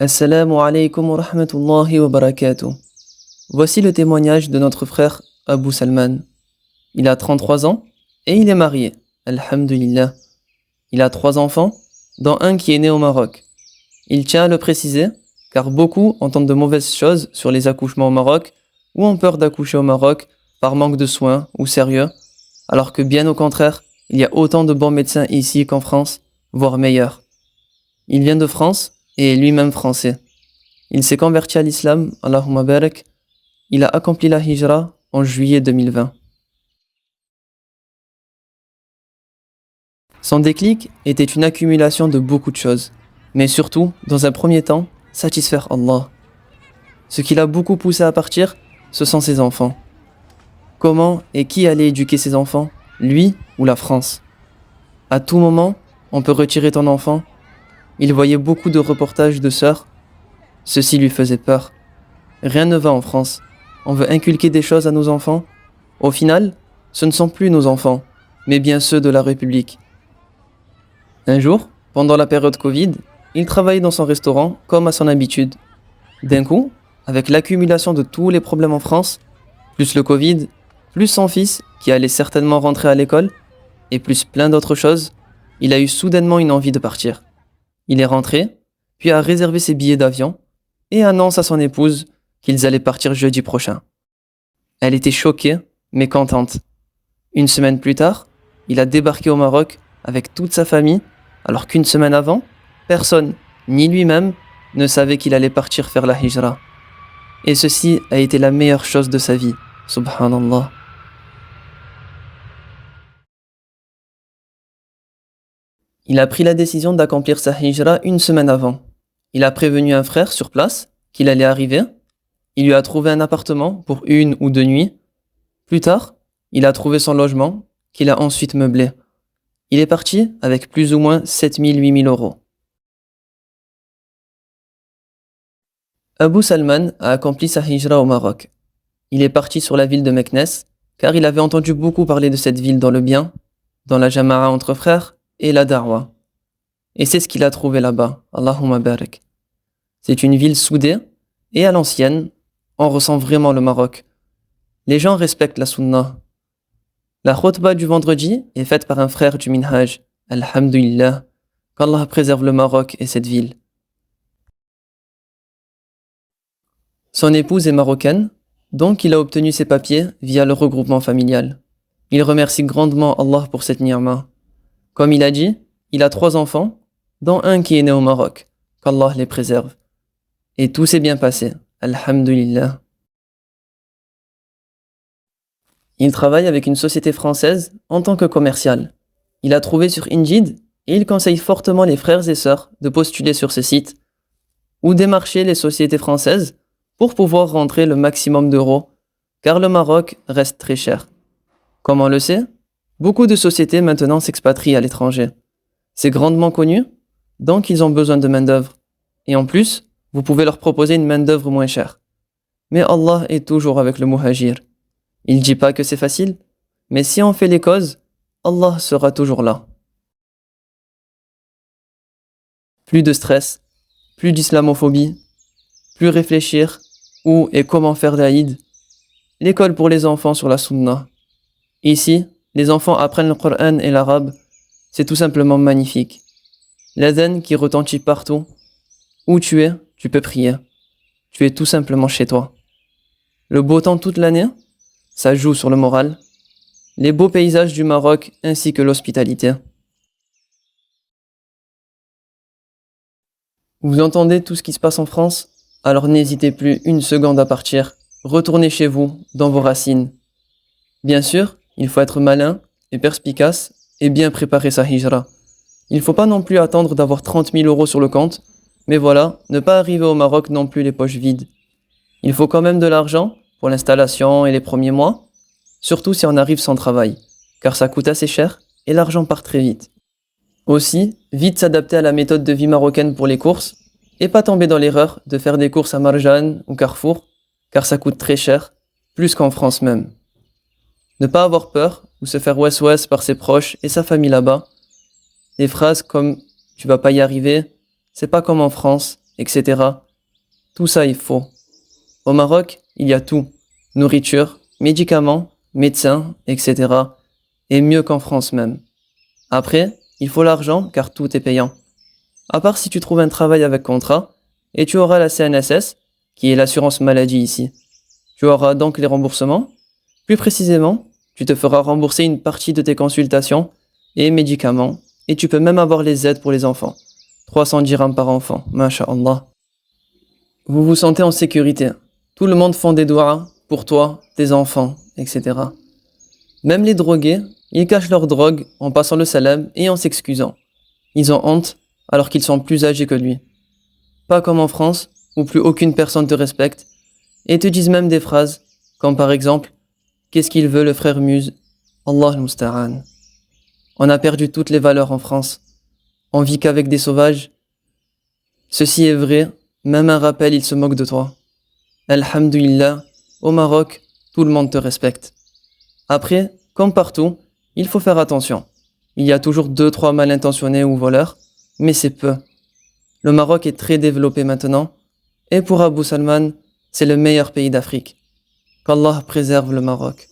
Assalamu alaikum wa rahmatullahi wa barakatuh. Voici le témoignage de notre frère Abu Salman. Il a 33 ans et il est marié. Alhamdulillah. Il a 3 enfants, dont un qui est né au Maroc. Il tient à le préciser, car beaucoup entendent de mauvaises choses sur les accouchements au Maroc ou ont peur d'accoucher au Maroc par manque de soins ou sérieux, alors que bien au contraire, il y a autant de bons médecins ici qu'en France, voire meilleurs. Il vient de France et est lui-même français. Il s'est converti à l'islam, Allahumma barak. Il a accompli la hijra en juillet 2020. Son déclic était une accumulation de beaucoup de choses, mais surtout, dans un premier temps, satisfaire Allah. Ce qui l'a beaucoup poussé à partir, ce sont ses enfants. Comment et qui allait éduquer ses enfants, lui ou la France? À tout moment, on peut retirer ton enfant. Il voyait beaucoup de reportages de sœurs. Ceci lui faisait peur. Rien ne va en France. On veut inculquer des choses à nos enfants. Au final, ce ne sont plus nos enfants, mais bien ceux de la République. Un jour, pendant la période Covid, il travaillait dans son restaurant comme à son habitude. D'un coup, avec l'accumulation de tous les problèmes en France, plus le Covid, plus son fils qui allait certainement rentrer à l'école, et plus plein d'autres choses, il a eu soudainement une envie de partir. Il est rentré, puis a réservé ses billets d'avion et annonce à son épouse qu'ils allaient partir jeudi prochain. Elle était choquée, mais contente. Une semaine plus tard, il a débarqué au Maroc avec toute sa famille, alors qu'une semaine avant, personne, ni lui-même, ne savait qu'il allait partir faire la hijra. Et ceci a été la meilleure chose de sa vie, subhanallah. Il a pris la décision d'accomplir sa hijra une semaine avant. Il a prévenu un frère sur place qu'il allait arriver. Il lui a trouvé un appartement pour 1 ou 2 nuits. Plus tard, il a trouvé son logement qu'il a ensuite meublé. Il est parti avec plus ou moins 7 000 à 8 000 euros. Abu Salman a accompli sa hijra au Maroc. Il est parti sur la ville de Meknès car il avait entendu beaucoup parler de cette ville dans le bien, dans la jama'a entre frères et la darwa. Et c'est ce qu'il a trouvé là-bas, Allahumma barak. C'est une ville soudée et à l'ancienne, on ressent vraiment le Maroc. Les gens respectent la sunna. La khutbah du vendredi est faite par un frère du Minhaj, Alhamdulillah, qu'Allah préserve le Maroc et cette ville. Son épouse est marocaine, donc il a obtenu ses papiers via le regroupement familial. Il remercie grandement Allah pour cette ni'ma. Comme il a dit, il a 3 enfants, dont un qui est né au Maroc, qu'Allah les préserve. Et tout s'est bien passé, alhamdulillah. Il travaille avec une société française en tant que commercial. Il a trouvé sur Indeed et il conseille fortement les frères et sœurs de postuler sur ce site ou démarcher les sociétés françaises pour pouvoir rentrer le maximum d'euros, car le Maroc reste très cher. Comme on le sait, beaucoup de sociétés maintenant s'expatrient à l'étranger. C'est grandement connu, donc ils ont besoin de main-d'œuvre. Et en plus, vous pouvez leur proposer une main-d'œuvre moins chère. Mais Allah est toujours avec le muhajir. Il ne dit pas que c'est facile, mais si on fait les causes, Allah sera toujours là. Plus de stress, plus d'islamophobie, plus réfléchir où et comment faire l'Aïd. L'école pour les enfants sur la sunna. Ici, les enfants apprennent le Coran et l'arabe. C'est tout simplement magnifique. L'adhan qui retentit partout. Où tu es, tu peux prier. Tu es tout simplement chez toi. Le beau temps toute l'année, ça joue sur le moral. Les beaux paysages du Maroc ainsi que l'hospitalité. Vous entendez tout ce qui se passe en France? Alors n'hésitez plus une seconde à partir. Retournez chez vous, dans vos racines. Bien sûr, il faut être malin et perspicace et bien préparer sa hijra. Il ne faut pas non plus attendre d'avoir 30 000 euros sur le compte, mais voilà, ne pas arriver au Maroc non plus les poches vides. Il faut quand même de l'argent pour l'installation et les premiers mois, surtout si on arrive sans travail, car ça coûte assez cher et l'argent part très vite. Aussi, vite s'adapter à la méthode de vie marocaine pour les courses, et pas tomber dans l'erreur de faire des courses à Marjan ou Carrefour, car ça coûte très cher, plus qu'en France même. Ne pas avoir peur ou se faire ouest-ouest par ses proches et sa famille là-bas. Des phrases comme « tu vas pas y arriver », c'est pas comme en France etc. Tout ça est faux. Au Maroc, il y a tout. Nourriture, médicaments, médecins, etc. Et mieux qu'en France même. Après, il faut l'argent car tout est payant. À part si tu trouves un travail avec contrat, et tu auras la CNSS, qui est l'assurance maladie ici. Tu auras donc les remboursements. Plus précisément, tu te feras rembourser une partie de tes consultations et médicaments, et tu peux même avoir les aides pour les enfants. 300 dirhams par enfant, masha'Allah. Vous vous sentez en sécurité. Tout le monde fait des doigts pour toi, tes enfants, etc. Même les drogués, ils cachent leur drogue en passant le salam et en s'excusant. Ils ont honte alors qu'ils sont plus âgés que lui. Pas comme en France, où plus aucune personne te respecte, et te disent même des phrases, comme par exemple « Qu'est-ce qu'il veut le frère Muse ?» Allah al-Musta'an. On a perdu toutes les valeurs en France. On vit qu'avec des sauvages. Ceci est vrai, même un rappel, il se moque de toi. Alhamdulillah, au Maroc, tout le monde te respecte. Après, comme partout, il faut faire attention. Il y a toujours 2-3 mal intentionnés ou voleurs, mais c'est peu. Le Maroc est très développé maintenant, et pour Abu Salman, c'est le meilleur pays d'Afrique. Qu'Allah préserve le Maroc.